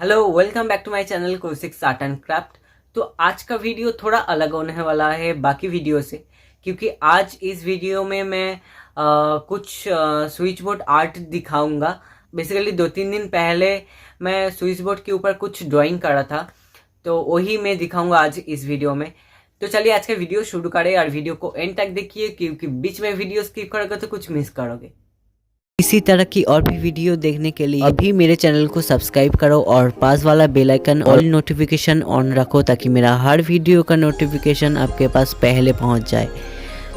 Hello, welcome back to my channel Kaushik art and craft. तो आज का वीडियो थोड़ा अलग होने वाला है बाकी वीडियो से, क्योंकि आज इस वीडियो में मैं कुछ स्विच बोर्ड आर्ट दिखाऊंगा। बेसिकली 2-3 दिन पहले मैं स्विच बोर्ड के ऊपर कुछ ड्राइंग कर रहा था, तो वही मैं दिखाऊंगा आज इस वीडियो में। तो चलिए आज का वीडियो शुरू करें और वीडियो को एंड तक देखिए, क्योंकि बीच में वीडियो स्किप करोगे तो कुछ मिस करोगे। इसी तरह की और भी वीडियो देखने के लिए अभी मेरे चैनल को सब्सक्राइब करो और पास वाला bell icon all notification on रखो, ताकि मेरा हर वीडियो का नोटिफिकेशन आपके पास पहले पहुंच जाए।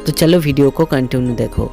तो चलो वीडियो को कंटिन्यू देखो।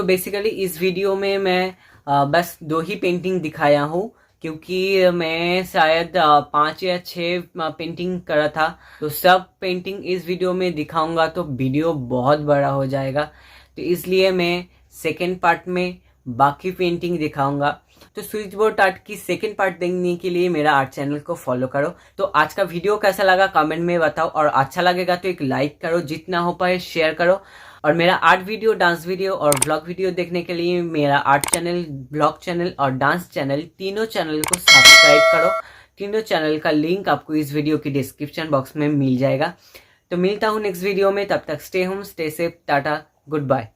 बेसिकली इस वीडियो में मैं बस 2 ही पेंटिंग दिखाया हूँ, क्योंकि मैं शायद 5 या 6 पेंटिंग करा था। तो सब पेंटिंग इस वीडियो में दिखाऊंगा तो वीडियो बहुत बड़ा हो जाएगा, तो इसलिए मैं सेकेंड पार्ट में बाकी पेंटिंग दिखाऊंगा। तो स्विच बोर्ड आर्ट की सेकेंड पार्ट देखने के लिए मेरा आर्ट चैनल को फॉलो करो। तो आज का वीडियो कैसा लगा कमेंट में बताओ, और अच्छा लगेगा तो एक लाइक करो, जितना हो पाए शेयर करो। और मेरा आर्ट वीडियो, डांस वीडियो और ब्लॉग वीडियो देखने के लिए मेरा आर्ट चैनल, ब्लॉग चैनल और डांस चैनल, तीनों चैनल को सब्सक्राइब करो। तीनों चैनल का लिंक आपको इस वीडियो की डिस्क्रिप्शन बॉक्स में मिल जाएगा। तो मिलता हूँ नेक्स्ट वीडियो में, तब तक stay home, stay safe, tata, good bye.